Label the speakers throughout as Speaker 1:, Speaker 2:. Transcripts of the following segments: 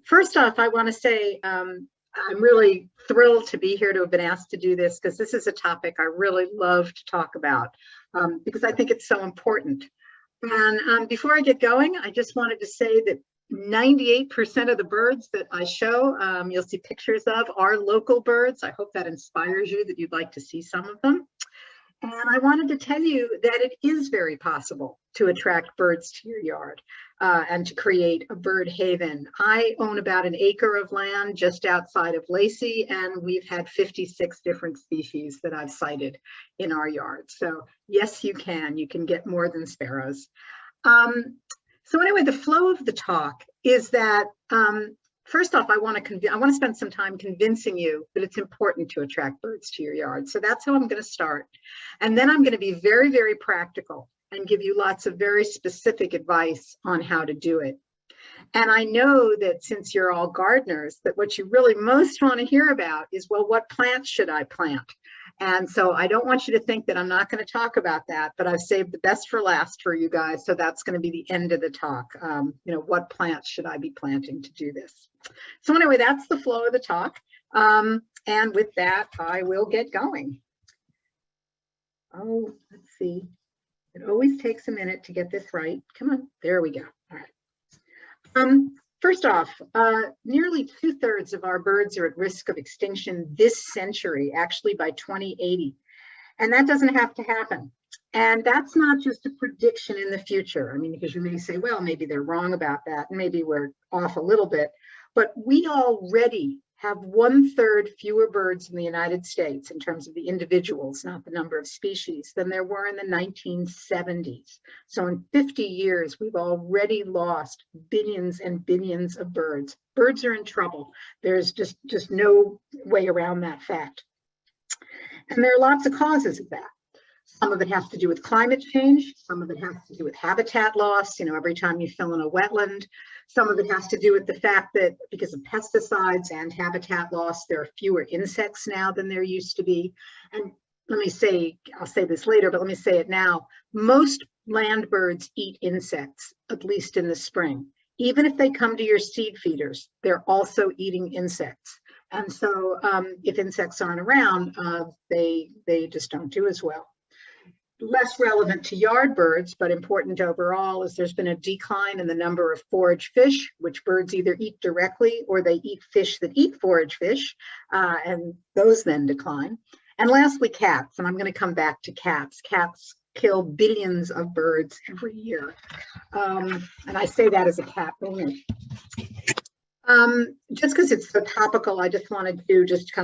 Speaker 1: First off, I want to say I'm really thrilled to be here, to have been asked to do this, because this is a topic I really love to talk about, because I think it's so important. And before I get going, I just wanted to say that 98% of the birds that I show, you'll see pictures of, are local birds. I hope that inspires you, that you'd like to see some of them. And I wanted to tell you that it is very possible to attract birds to your yard and to create a bird haven. I own about an acre of land just outside of Lacey, and we've had 56 different species that I've sighted in our yard. So yes, you can get more than sparrows. So anyway, the flow of the talk is that first off, I want to spend some time convincing you that it's important to attract birds to your yard. So that's how I'm going to start. And then I'm going to be very, very practical and give you lots of very specific advice on how to do it. And I know that since you're all gardeners, that what you really most want to hear about is, well, what plants should I plant? And so I don't want you to think that I'm not going to talk about that, but I've saved the best for last for you guys. So that's going to be the end of the talk. What plants should I be planting to do this? So anyway, that's the flow of the talk. And with that, I will get going. Oh, let's see. It always takes a minute to get this right. Come on, there we go. All right. First off, nearly 2/3 of our birds are at risk of extinction this century, actually by 2080. And that doesn't have to happen. And that's not just a prediction in the future. I mean, because you may say, well, maybe they're wrong about that. And maybe we're off a little bit. But we already have 1/3 fewer birds in the United States in terms of the individuals, not the number of species, than there were in the 1970s. So in 50 years, we've already lost billions and billions of birds. Birds are in trouble. There's just no way around that fact. And there are lots of causes of that. Some of it has to do with climate change. Some of it has to do with habitat loss. Every time you fill in a wetland. Some of it has to do with the fact that because of pesticides and habitat loss, there are fewer insects now than there used to be. And let me say, I'll say this later, but let me say it now. Most land birds eat insects, at least in the spring. Even if they come to your seed feeders, they're also eating insects. And so if insects aren't around, they just don't do as well. Less relevant to yard birds, but important overall, is there's been a decline in the number of forage fish, which birds either eat directly or they eat fish that eat forage fish, and those then decline. And lastly, cats, and I'm going to come back to cats. Cats kill billions of birds every year. And I say that as a cat owner. Just because it's so topical, I just wanted to just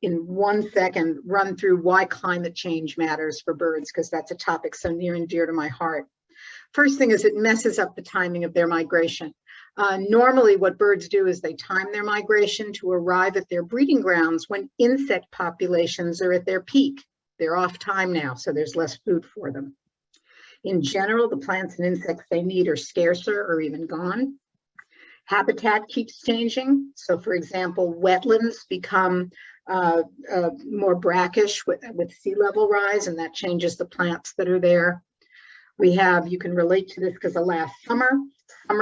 Speaker 1: in 1 second run through why climate change matters for birds, because that's a topic so near and dear to my heart. First thing is it messes up the timing of their migration. Normally what birds do is they time their migration to arrive at their breeding grounds when insect populations are at their peak. They're off time now, so there's less food for them. In general, the plants and insects they need are scarcer or even gone. Habitat keeps changing. So for example, wetlands become more brackish with sea level rise, and that changes the plants that are there. You can relate to this because of last summer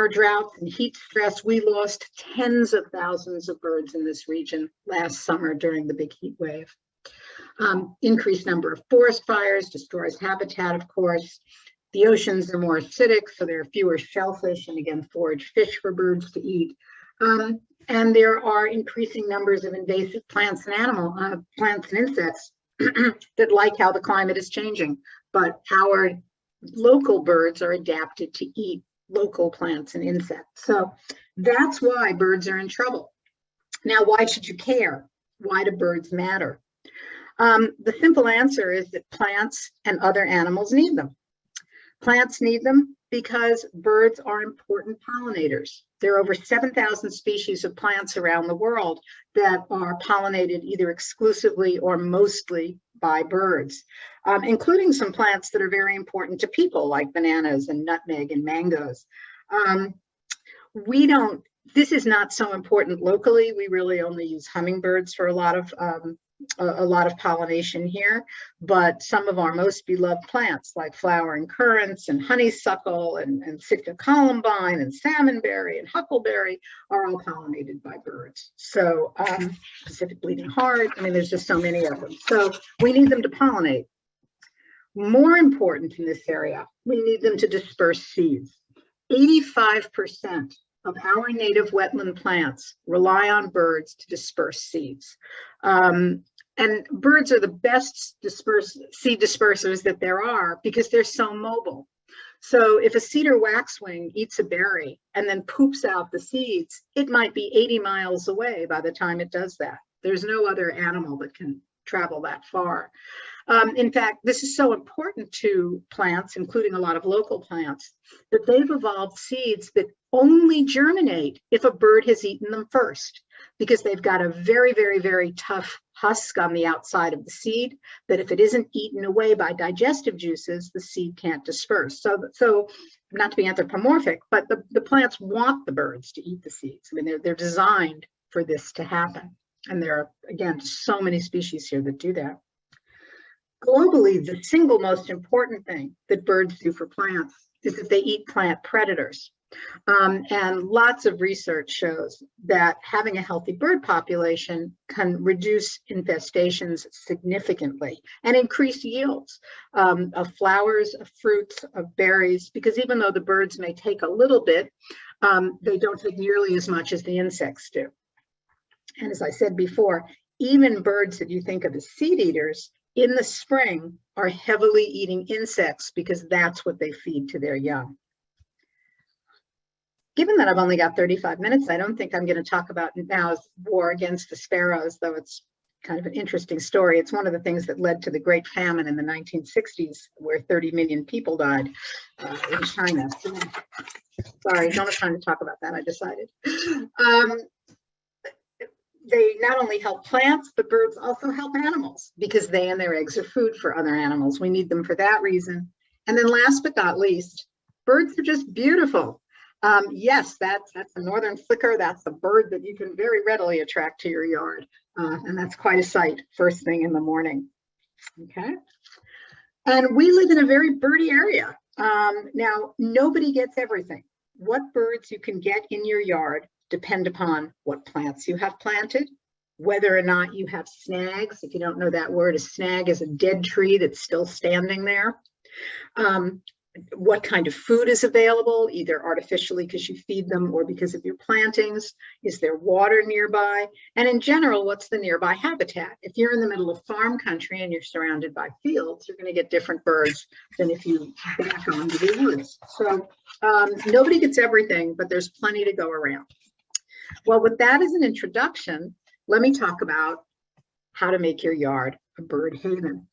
Speaker 1: droughts and heat stress, we lost tens of thousands of birds in this region last summer during the big heat wave. Increased number of forest fires destroys habitat, of course. The oceans are more acidic, so there are fewer shellfish and again, forage fish for birds to eat. And there are increasing numbers of invasive plants and insects that like how the climate is changing. But our local birds are adapted to eat local plants and insects. So that's why birds are in trouble. Now, why should you care? Why do birds matter? The simple answer is that plants and other animals need them. Plants need them because birds are important pollinators. There are over 7,000 species of plants around the world that are pollinated either exclusively or mostly by birds, including some plants that are very important to people like bananas and nutmeg and mangoes. This is not so important locally. We really only use hummingbirds for a lot of a lot of pollination here, but some of our most beloved plants like flowering currants and honeysuckle and Sitka columbine and salmonberry and huckleberry are all pollinated by birds. So Pacific bleeding heart, I mean, there's just so many of them. So we need them to pollinate. More important in this area, we need them to disperse seeds. 85% of our native wetland plants rely on birds to disperse seeds. And birds are the best seed dispersers that there are because they're so mobile. So if a cedar waxwing eats a berry and then poops out the seeds, it might be 80 miles away by the time it does that. There's no other animal that can travel that far. In fact, this is so important to plants, including a lot of local plants, that they've evolved seeds that only germinate if a bird has eaten them first, because they've got a very, very, very tough husk on the outside of the seed that if it isn't eaten away by digestive juices, the seed can't disperse. So not to be anthropomorphic, but the plants want the birds to eat the seeds. I mean, they're designed for this to happen. And there are, again, so many species here that do that. Globally, the single most important thing that birds do for plants is that they eat plant predators. And lots of research shows that having a healthy bird population can reduce infestations significantly and increase yields of flowers, of fruits, of berries, because even though the birds may take a little bit, they don't take nearly as much as the insects do. And as I said before, even birds that you think of as seed eaters in the spring are heavily eating insects because that's what they feed to their young. Given that I've only got 35 minutes, I don't think I'm going to talk about now's war against the sparrows, though it's kind of an interesting story. It's one of the things that led to the Great Famine in the 1960s, where 30 million people died in China. So, sorry, don't have time to talk about that, I decided. They not only help plants, but birds also help animals because they and their eggs are food for other animals. We need them for that reason. And then last but not least, birds are just beautiful. Yes, that's a northern flicker. That's a bird that you can very readily attract to your yard. And that's quite a sight first thing in the morning. Okay. And we live in a very birdy area. Now, nobody gets everything. What birds you can get in your yard depend upon what plants you have planted, whether or not you have snags. If you don't know that word, a snag is a dead tree that's still standing there. What kind of food is available, either artificially because you feed them or because of your plantings? Is there water nearby? And in general, what's the nearby habitat? If you're in the middle of farm country and you're surrounded by fields, you're going to get different birds than if you back onto the woods. So nobody gets everything, but there's plenty to go around. Well, with that as an introduction, let me talk about how to make your yard a bird haven.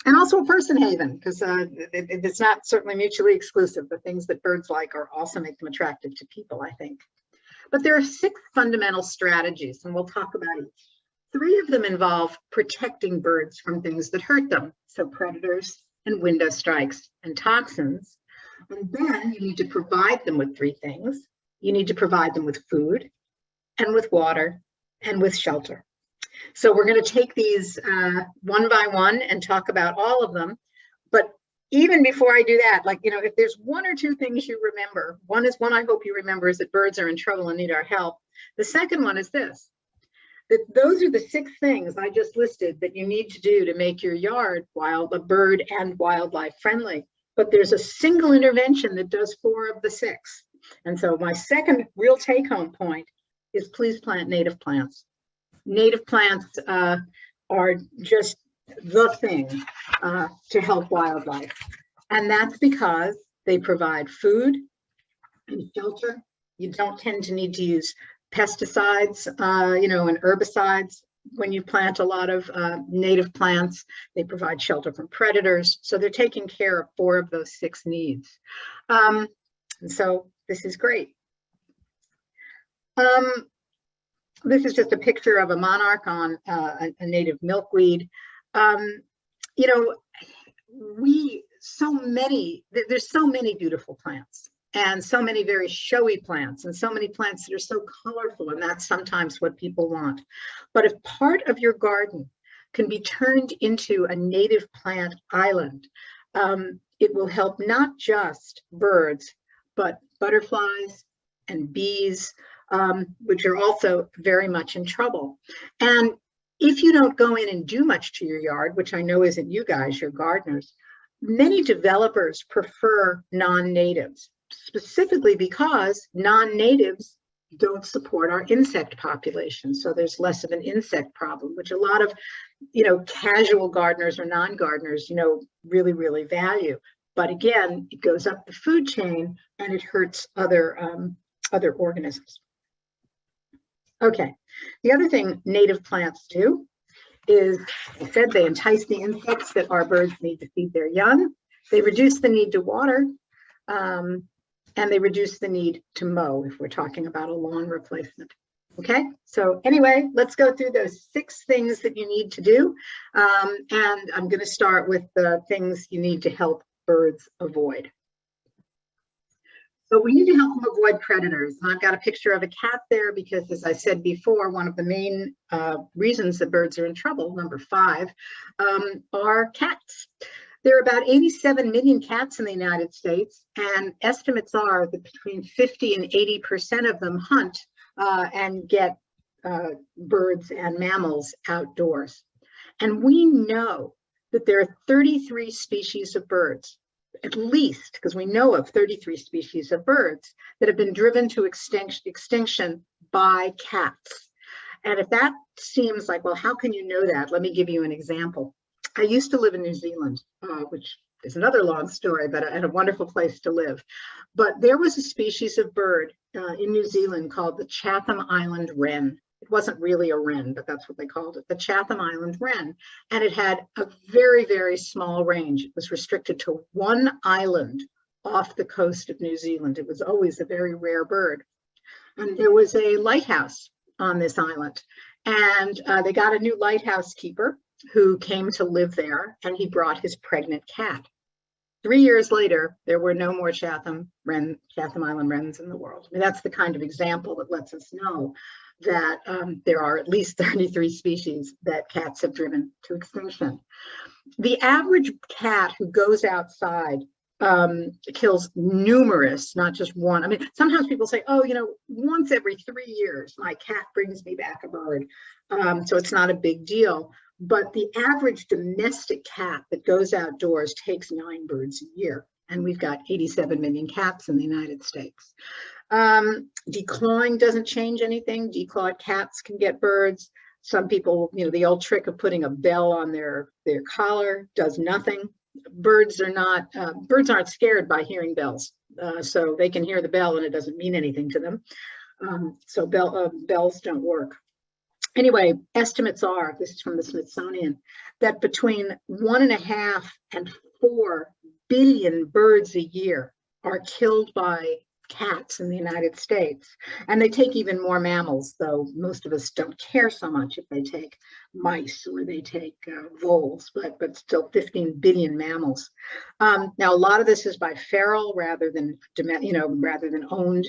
Speaker 1: And also a person haven, because it's not certainly mutually exclusive. The things that birds like are also make them attractive to people, I think. But there are 6 fundamental strategies, and we'll talk about each. 3 of them involve protecting birds from things that hurt them, so predators and window strikes and toxins. And then you need to provide them with 3 things. You need to provide them with food and with water and with shelter. So we're going to take these one by one and talk about all of them. But even before I do that, like, you know, if there's 1 or 2 things you remember, one I hope you remember is that birds are in trouble and need our help. The second one is this, that those are the 6 things I just listed that you need to do to make your yard bird and wildlife friendly. But there's a single intervention that does 4 of the 6. And so my second real take-home point is please plant native plants. Native plants are just the thing to help wildlife. And that's because they provide food and shelter. You don't tend to need to use pesticides, and herbicides when you plant a lot of native plants. They provide shelter from predators. So they're taking care of 4 of those 6 needs. And so this is great. This is just a picture of a monarch on a native milkweed. There's so many beautiful plants. and so many very showy plants and so many plants that are so colorful, and that's sometimes what people want. But if part of your garden can be turned into a native plant island, it will help not just birds, but butterflies and bees, which are also very much in trouble. And if you don't go in and do much to your yard, which I know isn't you guys, you're gardeners, many developers prefer non-natives, specifically because non-natives don't support our insect population. So there's less of an insect problem, which a lot of, casual gardeners or non-gardeners, really, really value. But again, it goes up the food chain and it hurts other organisms. Okay, the other thing native plants do is, I said, they entice the insects that our birds need to feed their young. They reduce the need to water, and they reduce the need to mow if we're talking about a lawn replacement. Okay, so anyway, let's go through those 6 things that you need to do. And I'm going to start with the things you need to help birds avoid. So we need to help them avoid predators. And I've got a picture of a cat there because, as I said before, one of the main reasons that birds are in trouble, number 5, are cats. There are about 87 million cats in the United States, and estimates are that between 50 and 80% of them hunt and get birds and mammals outdoors. And we know that there are 33 species of birds, at least, because we know of 33 species of birds that have been driven to extinction by cats. And if that seems like, well, how can you know that? Let me give you an example. I used to live in New Zealand, which is another long story, but a wonderful place to live. But there was a species of bird in New Zealand called the Chatham Island wren. It wasn't really a wren, but that's what they called it, the Chatham Island wren. And it had a very, very small range. It was restricted to one island off the coast of New Zealand. It was always a very rare bird. And there was a lighthouse on this island. And they got a new lighthouse keeper who came to live there, and he brought his pregnant cat. 3 years later, there were no more Chatham Island wrens in the world. I mean, that's the kind of example that lets us know that there are at least 33 species that cats have driven to extinction. The average cat who goes outside kills numerous, not just one. I mean, sometimes people say, oh, once every 3 years, my cat brings me back a bird. So it's not a big deal. But the average domestic cat that goes outdoors takes 9 birds a year. And we've got 87 million cats in the United States. Declawing doesn't change anything. Declawed cats can get birds. Some people, the old trick of putting a bell on their collar does nothing. Birds aren't scared by hearing bells. So they can hear the bell and it doesn't mean anything to them. So bells don't work. Anyway, estimates are, this is from the Smithsonian, that between 1.5 and 4 billion birds a year are killed by cats in the United States. And they take even more mammals, though most of us don't care so much if they take mice or they take voles, but still 15 billion mammals. Now, a lot of this is by feral rather than owned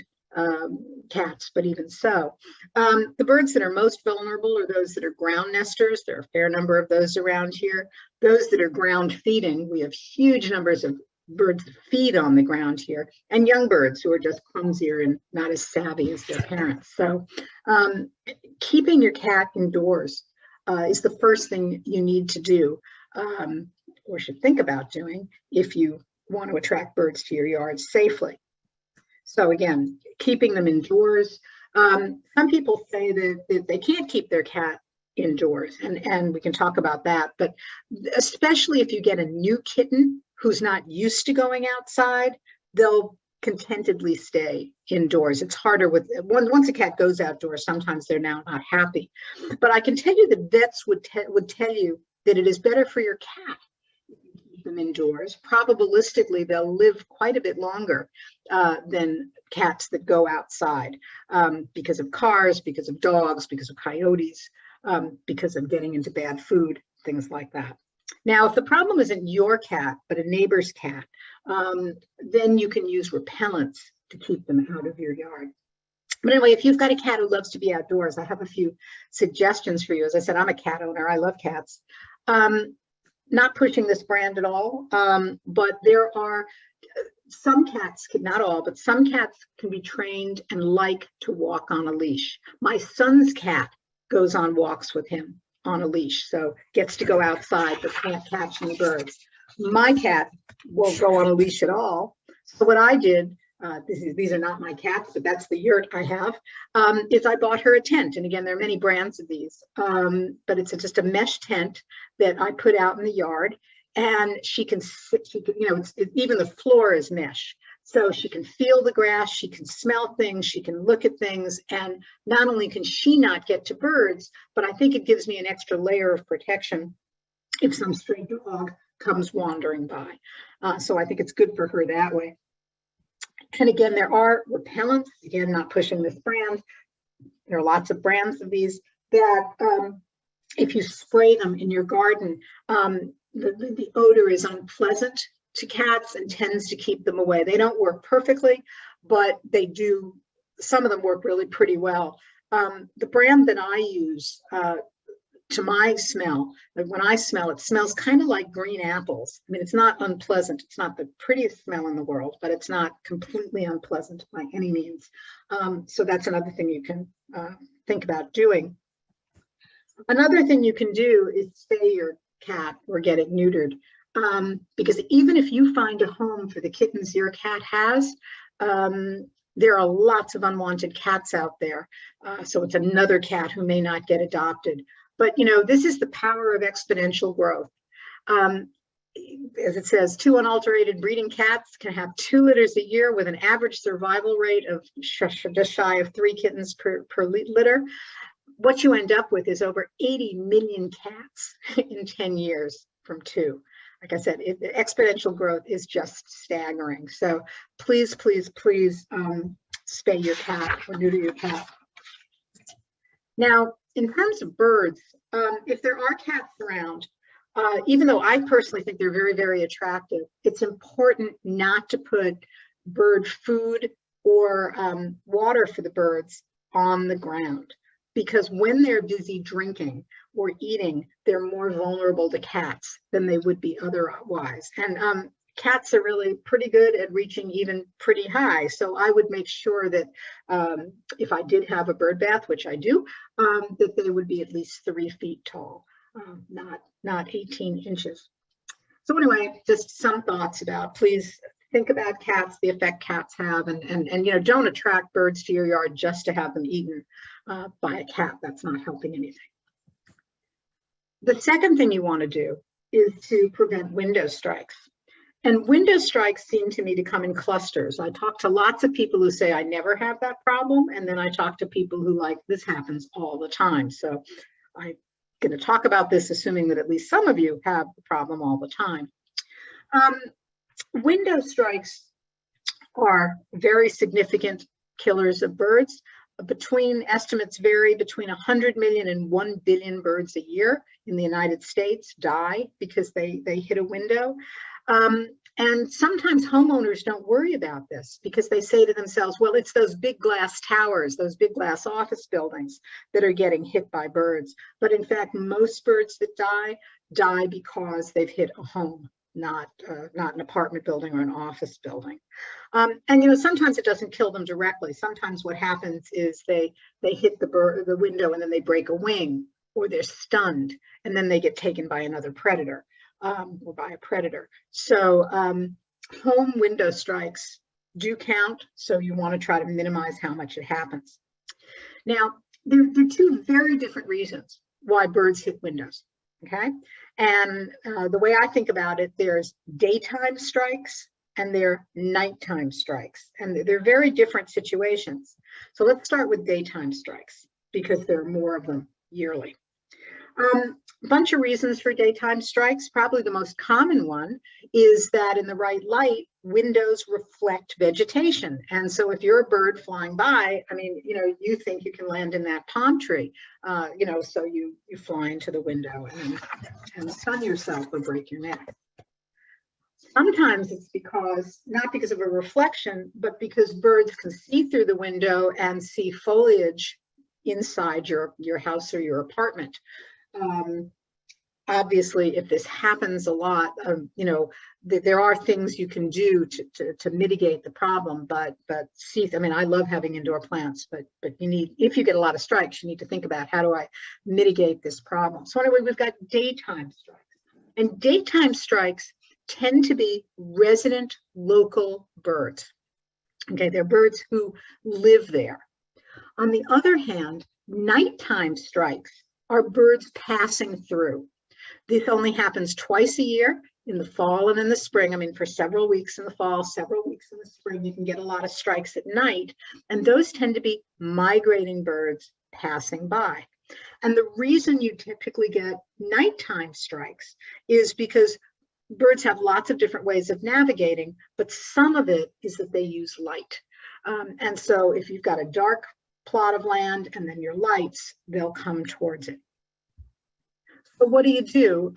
Speaker 1: cats, but even so. The birds that are most vulnerable are those that are ground nesters. There are a fair number of those around here. Those that are ground feeding, we have huge numbers of birds that feed on the ground here, and young birds who are just clumsier and not as savvy as their parents. So keeping your cat indoors is the first thing you need to do, or should think about doing, if you want to attract birds to your yard safely. So again, keeping them indoors. Some people say that they can't keep their cat indoors, and we can talk about that, but especially if you get a new kitten who's not used to going outside, they'll contentedly stay indoors. It's harder once a cat goes outdoors, sometimes they're now not happy. But I can tell you that vets would tell you that it is better for your cat if you keep them indoors. Probabilistically, they'll live quite a bit longer than cats that go outside because of cars, because of dogs, because of coyotes, because of getting into bad food, things like that. Now, if the problem isn't your cat, but a neighbor's cat, then you can use repellents to keep them out of your yard. But anyway, if you've got a cat who loves to be outdoors, I have a few suggestions for you. As I said, I'm a cat owner. I love cats. Not pushing this brand at all, but there are some cats, not all, but some cats can be trained and like to walk on a leash. My son's cat goes on walks with him on a leash, so gets to go outside but can't catch any birds. My cat won't go on a leash at all. So what I did, these are not my cats, but that's the yurt I have, is I bought her a tent. And again, there are many brands of these, but it's just a mesh tent that I put out in the yard. And she can, even the floor is mesh. So she can feel the grass, she can smell things, she can look at things. And not only can she not get to birds, but I think it gives me an extra layer of protection if some stray dog comes wandering by. So I think it's good for her that way. And again, there are repellents, again, not pushing this brand. There are lots of brands of these that if you spray them in your garden, the odor is unpleasant to cats and tends to keep them away. They don't work perfectly, but they do, some of them work really pretty well. The brand that I use, to my smell, like when I smell, it smells kind of like green apples. I mean, it's not unpleasant. It's not the prettiest smell in the world, but it's not completely unpleasant by any means. So that's another thing you can think about doing. Another thing you can do is spay your cat or get it neutered, because even if you find a home for the kittens your cat has, there are lots of unwanted cats out there. So it's another cat who may not get adopted. But this is the power of exponential growth. As it says, 2 unalterated breeding cats can have 2 litters a year with an average survival rate of just shy of 3 kittens per litter. What you end up with is over 80 million cats in 10 years from 2. Like I said, exponential growth is just staggering. So please, please, please spay your cat or neuter your cat. Now, in terms of birds, if there are cats around, even though I personally think they're very, very attractive, it's important not to put bird food or water for the birds on the ground. Because when they're busy drinking or eating, they're more vulnerable to cats than they would be otherwise. And cats are really pretty good at reaching even pretty high. So I would make sure that if I did have a bird bath, which I do, that they would be at least 3 feet tall, not 18 inches. So anyway, just some thoughts about, please think about cats, the effect cats have, and don't attract birds to your yard just to have them eaten by a cat. That's not helping anything. The second thing you want to do is to prevent window strikes. And window strikes seem to me to come in clusters. I talk to lots of people who say, I never have that problem. And then I talk to people who this happens all the time. So I'm going to talk about this, assuming that at least some of you have the problem all the time. Window strikes are very significant killers of birds. Estimates vary between 100 million and 1 billion birds a year in the United States die because they hit a window. And sometimes homeowners don't worry about this because they say to themselves, well, it's those big glass towers, those big glass office buildings that are getting hit by birds. But in fact, most birds that die because they've hit a home, not an apartment building or an office building. And sometimes it doesn't kill them directly. Sometimes what happens is they hit the window and then they break a wing, or they're stunned, and then they get taken by another predator. Or by a predator. So home window strikes do count, so you want to try to minimize how much it happens. Now, there are 2 very different reasons why birds hit windows, okay? And the way I think about it, there's daytime strikes and there are nighttime strikes, and they're very different situations. So let's start with daytime strikes because there are more of them yearly. A bunch of reasons for daytime strikes. Probably the most common one is that in the right light, windows reflect vegetation. And so if you're a bird flying by, I mean, you think you can land in that palm tree, so you fly into the window and stun yourself or break your neck. Sometimes it's not because of a reflection, but because birds can see through the window and see foliage inside your house or your apartment. Obviously, if this happens a lot, there are things you can do to mitigate the problem. But see, I mean, I love having indoor plants, but you need, if you get a lot of strikes, you need to think about, how do I mitigate this problem? So anyway, we've got daytime strikes, and daytime strikes tend to be resident local birds. Okay, they're birds who live there. On the other hand, nighttime strikes are birds passing through. This only happens twice a year, in the fall and in the spring. I mean, for several weeks in the fall, several weeks in the spring, you can get a lot of strikes at night. And those tend to be migrating birds passing by. And the reason you typically get nighttime strikes is because birds have lots of different ways of navigating, but some of it is that they use light. And so if you've got a dark plot of land and then your lights, they'll come towards it. So what do you do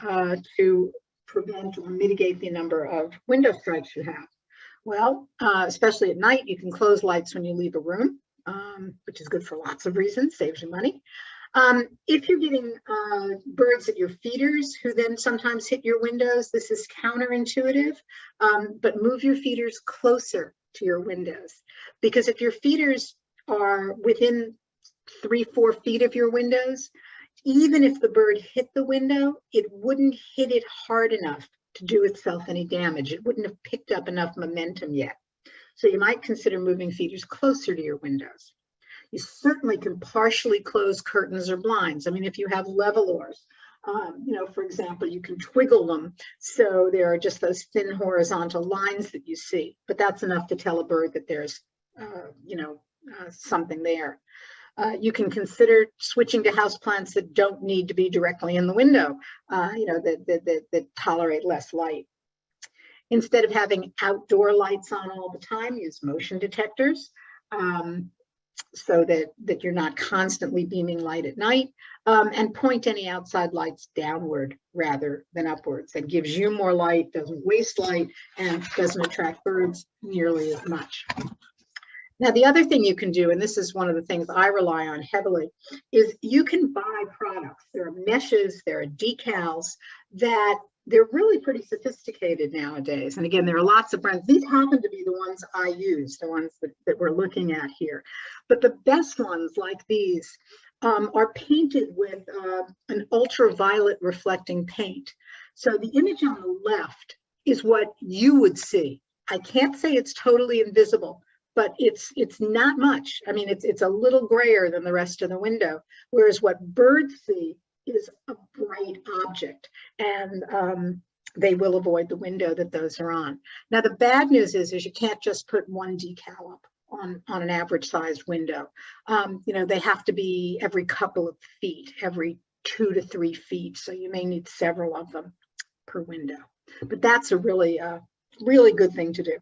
Speaker 1: to prevent or mitigate the number of window strikes you have? Well, especially at night, you can close lights when you leave a room, which is good for lots of reasons, saves you money. If you're getting birds at your feeders who then sometimes hit your windows, this is counterintuitive, but move your feeders closer to your windows. Because if your feeders are within 3-4 feet of your windows, even if the bird hit the window, it wouldn't hit it hard enough to do itself any damage. It wouldn't have picked up enough momentum yet. So you might consider moving feeders closer to your windows. You certainly can partially close curtains or blinds. I mean, if you have levelors, for example, you can twiggle them so there are just those thin horizontal lines that you see, but that's enough to tell a bird that there's, something there. You can consider switching to houseplants that don't need to be directly in the window, that tolerate less light. Instead of having outdoor lights on all the time, use motion detectors so that you're not constantly beaming light at night, and point any outside lights downward rather than upwards. That gives you more light, doesn't waste light, and doesn't attract birds nearly as much. Now, the other thing you can do, and this is one of the things I rely on heavily, is you can buy products. There are meshes, there are decals that they're really pretty sophisticated nowadays. And again, there are lots of brands. These happen to be the ones I use, the ones that we're looking at here. But the best ones like these are painted with an ultraviolet reflecting paint. So the image on the left is what you would see. I can't say it's totally invisible, but it's not much. I mean, it's a little grayer than the rest of the window, whereas what birds see is a bright object, and they will avoid the window that those are on. Now, the bad news is you can't just put one decal up on an average sized window. They have to be every couple of feet, every 2 to 3 feet. So you may need several of them per window, but that's a really good thing to do.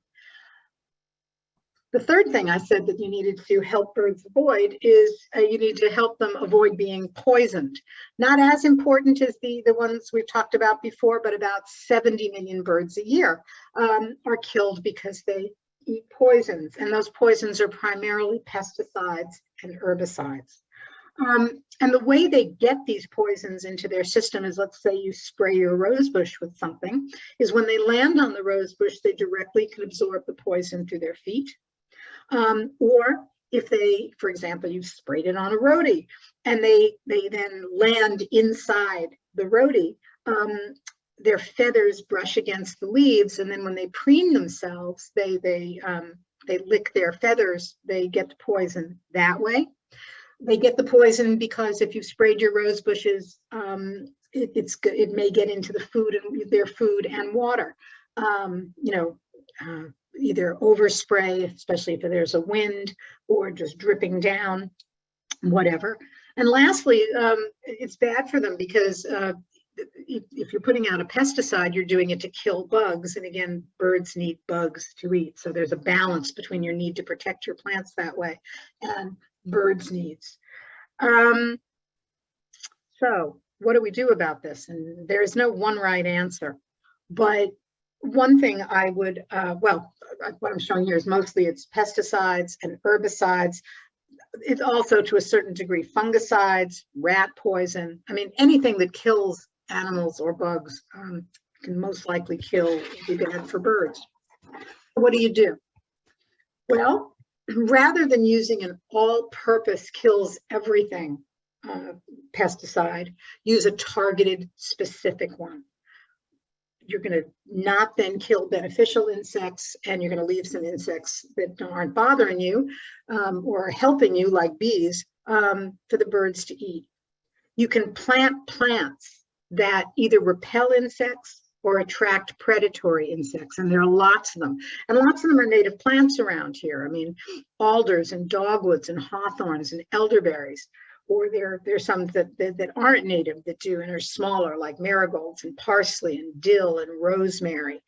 Speaker 1: The third thing I said that you needed to help birds avoid is you need to help them avoid being poisoned. Not as important as the ones we've talked about before, but about 70 million birds a year are killed because they eat poisons. And those poisons are primarily pesticides and herbicides. And the way they get these poisons into their system is, let's say you spray your rose bush with something, is when they land on the rose bush, they directly can absorb the poison through their feet. Or if they, for example, you've sprayed it on a rhodie and they then land inside the rhodie, their feathers brush against the leaves, and then when they preen themselves, they lick their feathers, they get the poison that way. They get the poison because if you've sprayed your rose bushes, it may get into the food and their food and water. Either overspray, especially if there's a wind, or just dripping down, whatever. And lastly, it's bad for them because if you're putting out a pesticide, you're doing it to kill bugs. And again, birds need bugs to eat. So there's a balance between your need to protect your plants that way and birds' needs. So what do we do about this? And there is no one right answer, but One thing I would, well, what I'm showing here is mostly it's pesticides and herbicides. It's also to a certain degree fungicides, rat poison. I mean, anything that kills animals or bugs can most likely be bad for birds. What do? Well, rather than using an all-purpose kills everything pesticide, use a targeted specific one. You're going to not then kill beneficial insects, and you're going to leave some insects that aren't bothering you or helping you, like bees, for the birds to eat. You can plant plants that either repel insects or attract predatory insects, and there are lots of them. And lots of them are native plants around here. I mean, alders and dogwoods and hawthorns and elderberries. Or there's some that aren't native that do and are smaller, like marigolds and parsley and dill and rosemary.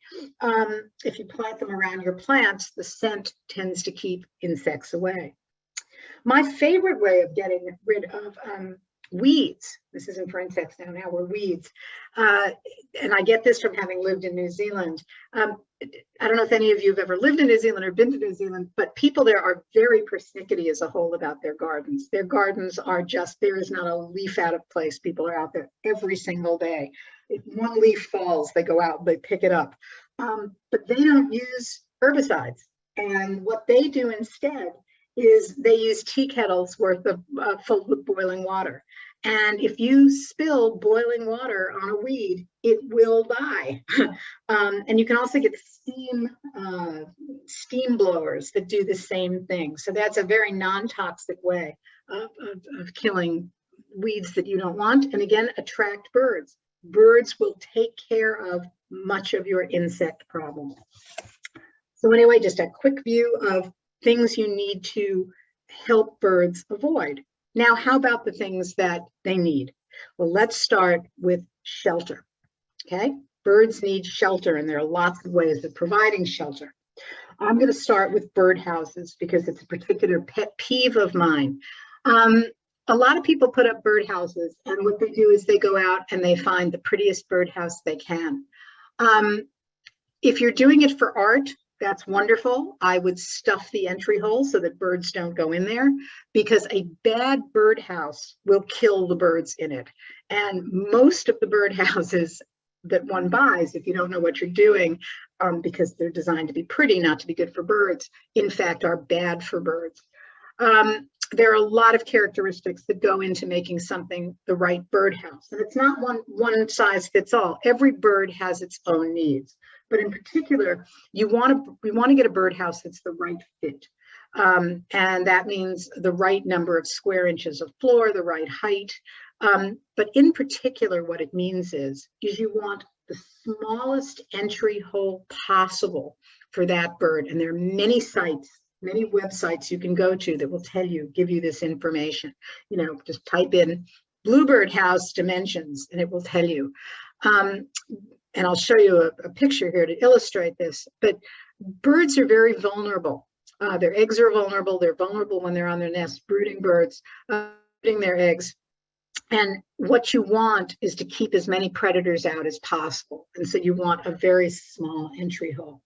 Speaker 1: If you plant them around your plants, the scent tends to keep insects away. My favorite way of getting rid of weeds, this isn't for insects now we're weeds, and I get this from having lived in New Zealand. I don't know if any of you have ever lived in New Zealand or been to New Zealand, but people there are very persnickety as a whole about their gardens. Their gardens are just, there is not a leaf out of place. People are out there every single day. If one leaf falls, they go out, they pick it up. But they don't use herbicides. And what they do instead is they use tea kettles worth of full with boiling water. And if you spill boiling water on a weed, it will die. And you can also get steam blowers that do the same thing. So that's a very non-toxic way of killing weeds that you don't want. And again, attract birds. Birds will take care of much of your insect problem. So anyway, just a quick view of things you need to help birds avoid. Now, how about the things that they need? Well, let's start with shelter, okay? Birds need shelter, and there are lots of ways of providing shelter. I'm going to start with birdhouses because it's a particular pet peeve of mine. A lot of people put up birdhouses, and what they do is they go out and they find the prettiest birdhouse they can. If you're doing it for art, that's wonderful. I would stuff the entry hole so that birds don't go in there, because a bad birdhouse will kill the birds in it. And most of the birdhouses that one buys, if you don't know what you're doing, because they're designed to be pretty, not to be good for birds, in fact, are bad for birds. There are a lot of characteristics that go into making something the right birdhouse. And it's not one size fits all. Every bird has its own needs. But in particular, we want to get a birdhouse that's the right fit. And that means the right number of square inches of floor, the right height. But in particular, what it means is you want the smallest entry hole possible for that bird. And there are many sites, many websites you can go to that will give you this information. You know, just type in bluebird house dimensions and it will tell you. And I'll show you a picture here to illustrate this, but birds are very vulnerable. Their eggs are vulnerable. They're vulnerable when they're on their nest, brooding birds, brooding their eggs. And what you want is to keep as many predators out as possible. And so you want a very small entry hole.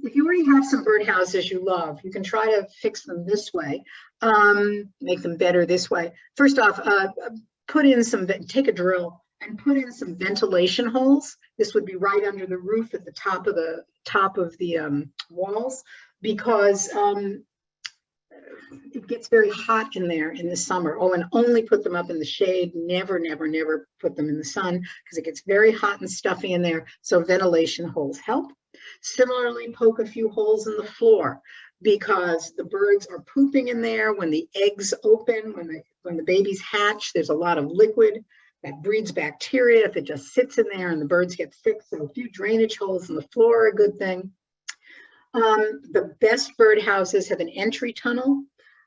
Speaker 1: If you already have some birdhouses you love, you can try to fix them this way, make them better this way. First off, take a drill and put in some ventilation holes. This would be right under the roof at the top of the walls, because it gets very hot in there in the summer. Oh, and only put them up in the shade. Never, never, never put them in the sun, because it gets very hot and stuffy in there. So ventilation holes help. Similarly, poke a few holes in the floor, because the birds are pooping in there. When the eggs open, when the babies hatch, there's a lot of liquid that breeds bacteria if it just sits in there, and the birds get sick. So a few drainage holes in the floor are a good thing. The best birdhouses have an entry tunnel,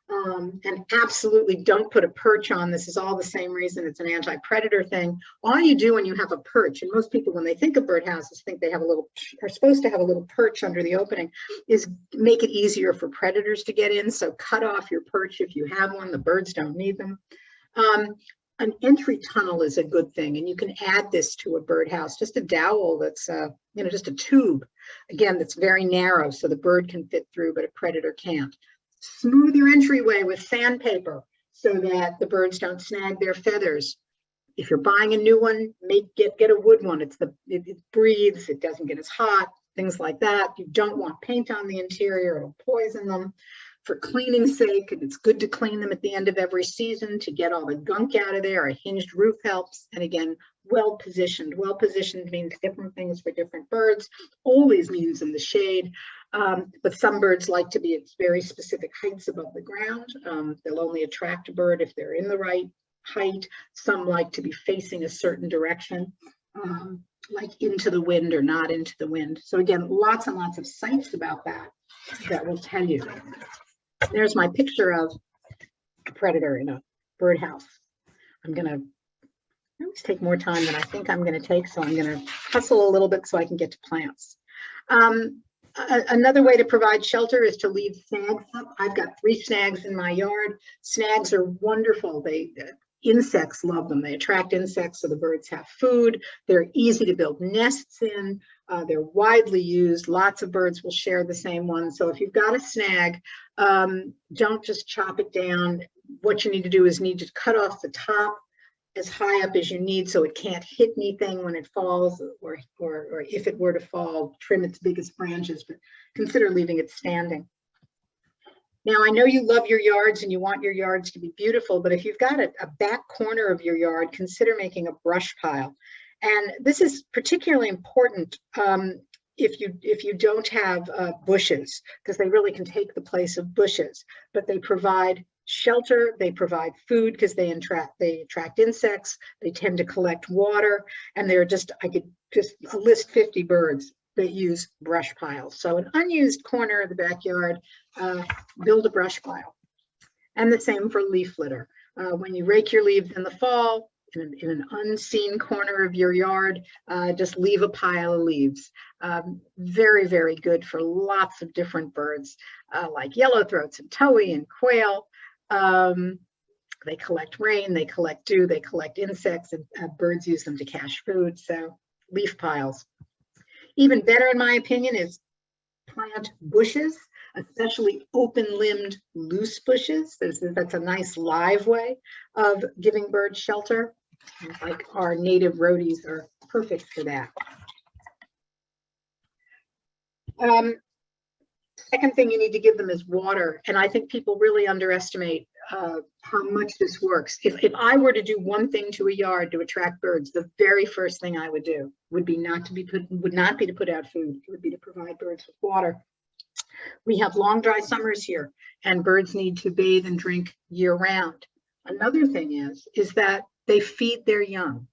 Speaker 1: and absolutely don't put a perch on. This is all the same reason it's an anti-predator thing. All you do when you have a perch, and most people when they think of birdhouses think they are supposed to have a little perch under the opening, is make it easier for predators to get in. So cut off your perch if you have one. The birds don't need them. an entry tunnel is a good thing, and you can add this to a birdhouse, just a dowel that's, just a tube, again, that's very narrow so the bird can fit through, but a predator can't. Smooth your entryway with sandpaper so that the birds don't snag their feathers. If you're buying a new one, get a wood one. It breathes, it doesn't get as hot, things like that. You don't want paint on the interior, it'll poison them. For cleaning's sake, it's good to clean them at the end of every season to get all the gunk out of there. A hinged roof helps. And again, well positioned. Well positioned means different things for different birds. Always means in the shade. But some birds like to be at very specific heights above the ground. They'll only attract a bird if they're in the right height. Some like to be facing a certain direction, like into the wind or not into the wind. So again, lots and lots of sites about that will tell you. There's my picture of a predator in a birdhouse. I'm going to always take more time than I think I'm going to take, so I'm going to hustle a little bit so I can get to plants. Another way to provide shelter is to leave snags up. I've got 3 snags in my yard. Snags are wonderful. Insects love them. They attract insects, so the birds have food. They're easy to build nests in. They're widely used. Lots of birds will share the same one. So if you've got a snag, don't just chop it down. What you need to do is need to cut off the top as high up as you need so it can't hit anything when it falls, or if it were to fall, trim its biggest branches, but consider leaving it standing. Now, I know you love your yards and you want your yards to be beautiful, but if you've got a back corner of your yard, consider making a brush pile. And this is particularly important if you don't have bushes, because they really can take the place of bushes, but they provide shelter, they provide food because they attract insects, they tend to collect water, and I could just list 50 birds that use brush piles. So an unused corner of the backyard, build a brush pile. And the same for leaf litter. When you rake your leaves in the fall, in an unseen corner of your yard, just leave a pile of leaves. Very, very good for lots of different birds, like yellowthroats and towhee and quail. They collect rain, they collect dew, they collect insects, and birds use them to cache food. So leaf piles. Even better, in my opinion, is plant bushes, especially open-limbed loose bushes. That's a nice live way of giving birds shelter. Like our native rhodies are perfect for that. Second thing you need to give them is water. And I think people really underestimate how much this works. If I were to do one thing to a yard to attract birds, the very first thing I would do would not be to put out food. It would be to provide birds with water. We have long, dry summers here, and birds need to bathe and drink year round. Another thing is that they feed their young.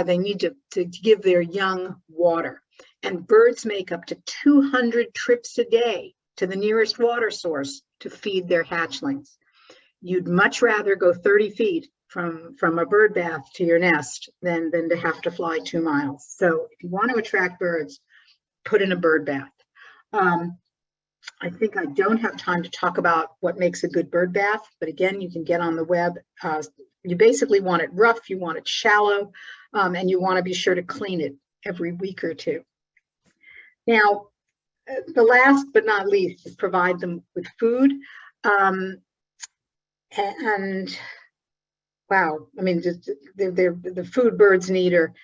Speaker 1: They need to give their young water. And birds make up to 200 trips a day to the nearest water source to feed their hatchlings. You'd much rather go 30 feet from a bird bath to your nest than to have to fly 2 miles. So if you want to attract birds, put in a bird bath. I think I don't have time to talk about what makes a good bird bath, but again, you can get on the web. You basically want it rough, you want it shallow, and you want to be sure to clean it every week or 2. Now, the last but not least is provide them with food. And wow, I mean, the food birds need are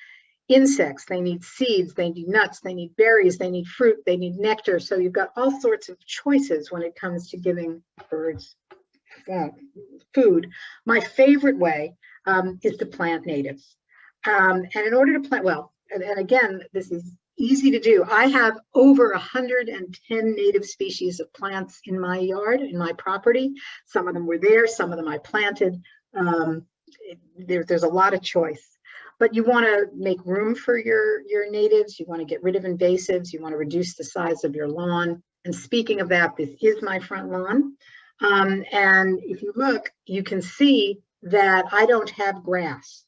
Speaker 1: insects, they need seeds, they need nuts, they need berries, they need fruit, they need nectar. So you've got all sorts of choices when it comes to giving birds food. My favorite way is to plant natives. And in order to plant, well, and again, this is easy to do. I have over 110 native species of plants in my yard, in my property. Some of them were there, some of them I planted. There's a lot of choice. But you want to make room for your natives. You want to get rid of invasives. You want to reduce the size of your lawn. And speaking of that, this is my front lawn. And if you look, you can see that I don't have grass.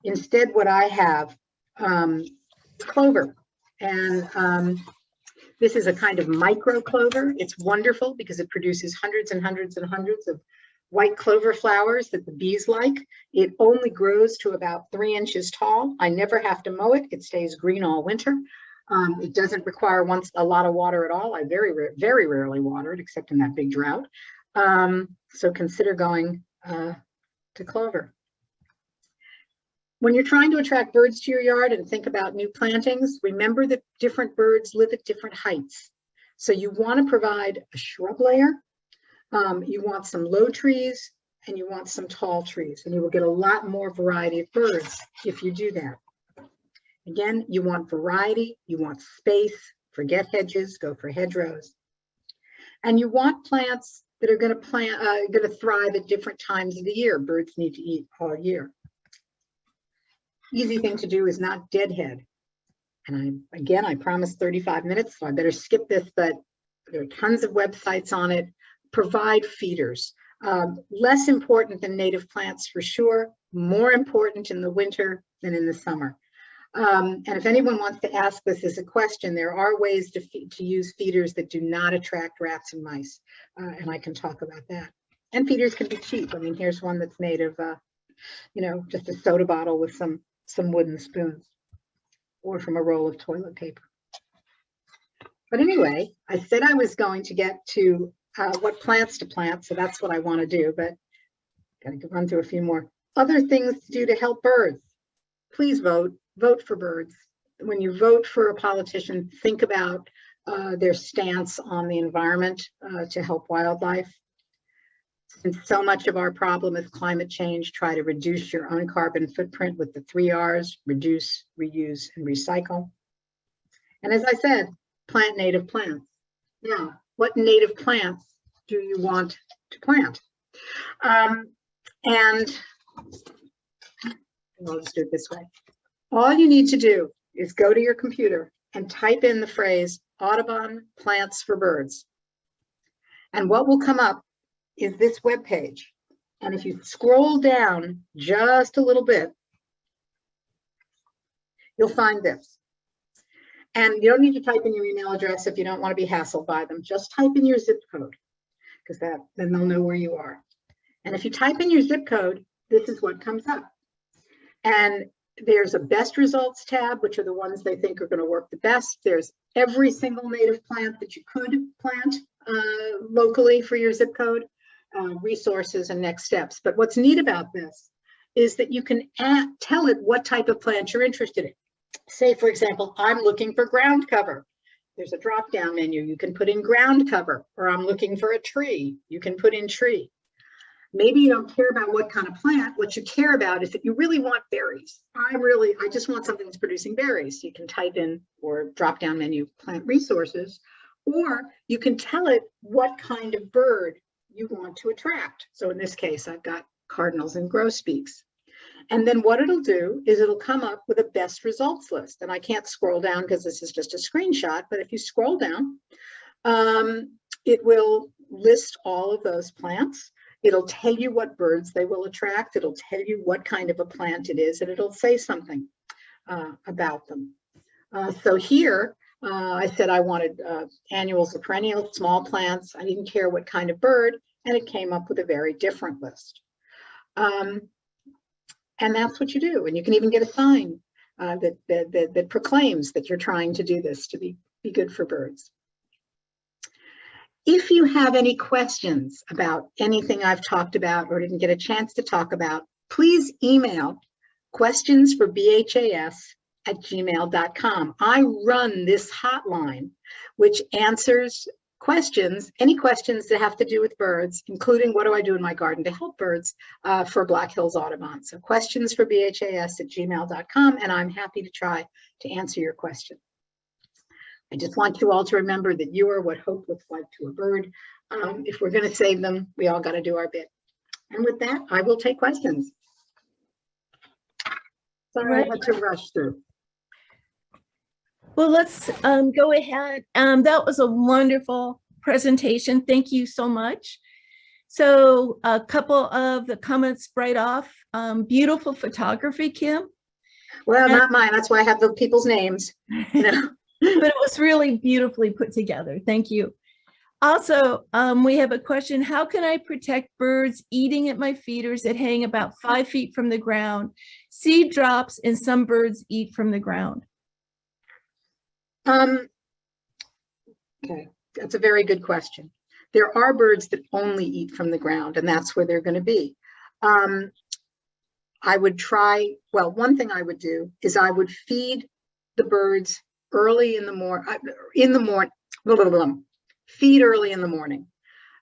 Speaker 1: Instead, what I have is clover. And this is a kind of micro clover. It's wonderful because it produces hundreds and hundreds and hundreds of white clover flowers that the bees like. It only grows to about 3 inches tall. I never have to mow it. It stays green all winter. It doesn't require a lot of water at all. I very rarely water it, except in that big drought. So consider going to clover. When you're trying to attract birds to your yard and think about new plantings, remember that different birds live at different heights. So you want to provide a shrub layer, you want some low trees, and you want some tall trees, and you will get a lot more variety of birds if you do that. Again, you want variety, you want space, forget hedges, go for hedgerows. And you want plants that are going to thrive at different times of the year. Birds need to eat all year. Easy thing to do is not deadhead. And I promised 35 minutes, so I better skip this, but there are tons of websites on it. Provide feeders. Less important than native plants for sure, more important in the winter than in the summer. And if anyone wants to ask this as a question, there are ways to use feeders that do not attract rats and mice, and I can talk about that. And feeders can be cheap. I mean, here's one that's made of, just a soda bottle with some wooden spoons, or from a roll of toilet paper. But anyway, I said I was going to get to what plants to plant, so that's what I want to do, but got to run through a few more other things to do to help birds. Please vote for birds. When you vote for a politician, think about their stance on the environment to help wildlife. Since so much of our problem is climate change, try to reduce your own carbon footprint with the 3 R's: reduce, reuse, and recycle. And as I said, plant native plants. Now, what native plants do you want to plant? And I'll just do it this way. All you need to do is go to your computer and type in the phrase Audubon plants for birds. And what will come up is this web page. And if you scroll down just a little bit, you'll find this. And you don't need to type in your email address if you don't want to be hassled by them. Just type in your zip code, because then they'll know where you are. And if you type in your zip code, this is what comes up. And there's a best results tab, which are the ones they think are going to work the best. There's every single native plant that you could plant locally for your zip code, resources, and next steps. But what's neat about this is that you can tell it what type of plant you're interested in. Say, for example, I'm looking for ground cover. There's a drop-down menu. You can put in ground cover, or I'm looking for a tree. You can put in tree. Maybe you don't care about what kind of plant. What you care about is that you really want berries. I just want something that's producing berries. You can type in, or drop-down menu, plant resources, or you can tell it what kind of bird you want to attract. So in this case, I've got cardinals and grosbeaks. And then what it'll do is it'll come up with a best results list. And I can't scroll down because this is just a screenshot, but if you scroll down, it will list all of those plants. It'll tell you what birds they will attract. It'll tell you what kind of a plant it is, and it'll say something about them. So here, I said I wanted annuals or perennials, small plants. I didn't care what kind of bird, and it came up with a very different list. And that's what you do. And you can even get a sign that proclaims that you're trying to do this to be good for birds. If you have any questions about anything I've talked about or didn't get a chance to talk about, please email questionsforbhas@gmail.com. I run this hotline, which answers questions, any questions that have to do with birds, including what do I do in my garden to help birds for Black Hills Audubon. So questionsforbhas@gmail.com, and I'm happy to try to answer your question. I just want you all to remember that you are what hope looks like to a bird. If we're going to save them, we all got to do our bit. And with that, I will take questions. Sorry, I had to rush through.
Speaker 2: Well, let's go ahead. That was a wonderful presentation. Thank you so much. So a couple of the comments right off. Beautiful photography, Kim.
Speaker 1: Well, not mine. That's why I have the people's names. You know.
Speaker 2: But it was really beautifully put together. Thank you. Also, we have a question. How can I protect birds eating at my feeders that hang about 5 feet from the ground? Seed drops and some birds eat from the ground.
Speaker 1: Okay, that's a very good question. There are birds that only eat from the ground, and that's where they're going to be. I would try, well, one thing I would do is I would feed the birds early in the morning, feed early in the morning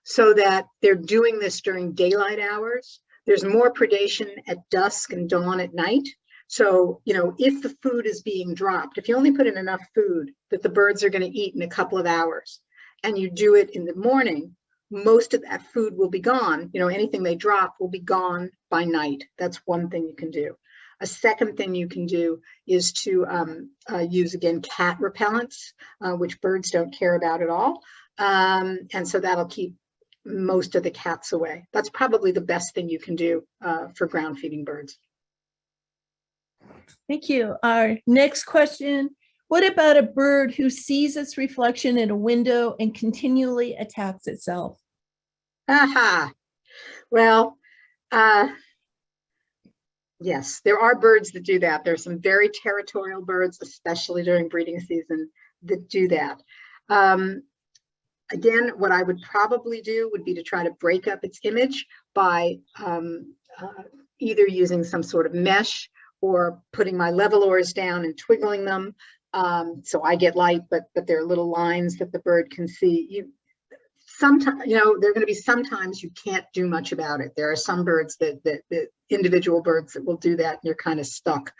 Speaker 1: so that they're doing this during daylight hours. There's more predation at dusk and dawn at night. So, you know, if the food is being dropped, if you only put in enough food that the birds are going to eat in a couple of hours, and you do it in the morning, most of that food will be gone. You know, anything they drop will be gone by night. That's one thing you can do. A second thing you can do is to use, again, cat repellents, which birds don't care about at all. And so that'll keep most of the cats away. That's probably the best thing you can do for ground feeding birds.
Speaker 2: Thank you. Our next question. What about a bird who sees its reflection in a window and continually attacks itself?
Speaker 1: Aha. Well, yes, there are birds that do that. There's some very territorial birds, especially during breeding season, that do that. Again, what I would probably do would be to try to break up its image by either using some sort of mesh or putting my level oars down and twiggling them. So I get light, but there are little lines that the bird can see. Sometimes, you know, there are going to be sometimes you can't do much about it. There are some birds that individual birds that will do that, and you're kind of stuck.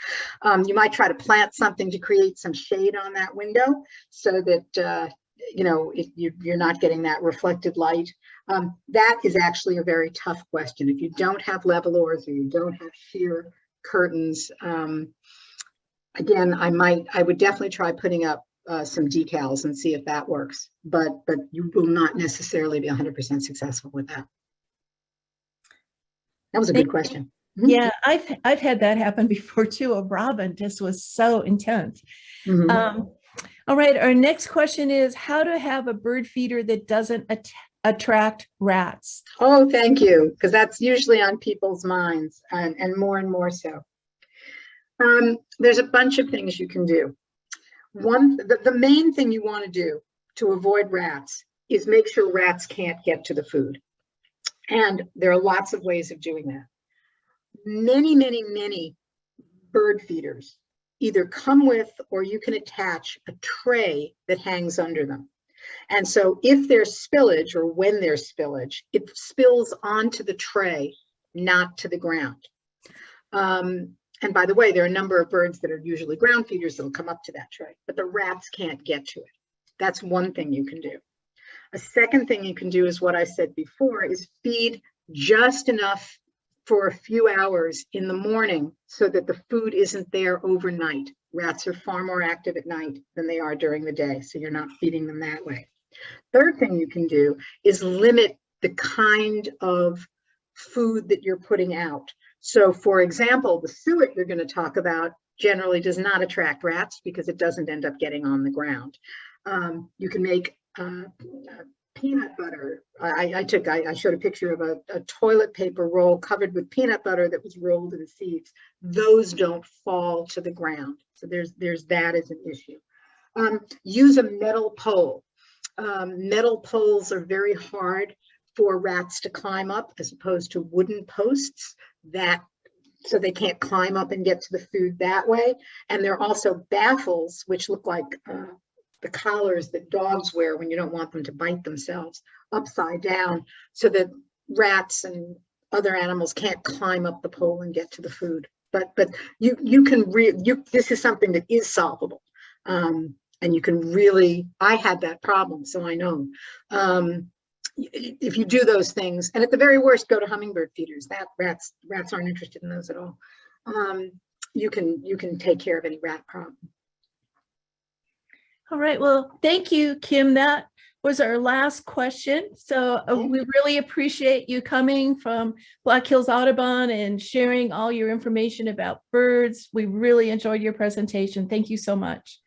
Speaker 1: You might try to plant something to create some shade on that window so that you know, if you're not getting that reflected light. That is actually a very tough question. If you don't have level oars or you don't have sheer curtains, again, I would definitely try putting up some decals and see if that works, but you will not necessarily be 100% successful with that. That was a good question.
Speaker 2: Mm-hmm. Yeah, I've had that happen before too. A robin just was so intense. Mm-hmm. All right, our next question is how to have a bird feeder that doesn't attract rats.
Speaker 1: Oh, thank you, because that's usually on people's minds, and more so. There's a bunch of things you can do. The main thing you want to do to avoid rats is make sure rats can't get to the food. And there are lots of ways of doing that. Many bird feeders either come with, or you can attach a tray that hangs under them. And so if there's spillage, or when there's spillage, it spills onto the tray, not to the ground. And by the way, there are a number of birds that are usually ground feeders that'll come up to that tray, but the rats can't get to it. That's one thing you can do. A second thing you can do is what I said before, is feed just enough for a few hours in the morning so that the food isn't there overnight. Rats are far more active at night than they are during the day, so you're not feeding them that way. Third thing you can do is limit the kind of food that you're putting out. So for example, the suet you're going to talk about generally does not attract rats because it doesn't end up getting on the ground. You can make peanut butter. I showed a picture of a toilet paper roll covered with peanut butter that was rolled in seeds. Those don't fall to the ground. So there's that as an issue. Use a metal pole. Metal poles are very hard for rats to climb up as opposed to wooden posts, so they can't climb up and get to the food that way. And there are also baffles, which look like the collars that dogs wear when you don't want them to bite themselves, upside down, so that rats and other animals can't climb up the pole and get to the food. But you can this is something that is solvable, and you can really. I had that problem, so I know. If you do those things, and at the very worst, go to hummingbird feeders. That rats aren't interested in those at all. You can take care of any rat problem.
Speaker 2: All right. Well, thank you, Kim. That was our last question. So we really appreciate you coming from Black Hills Audubon and sharing all your information about birds. We really enjoyed your presentation. Thank you so much.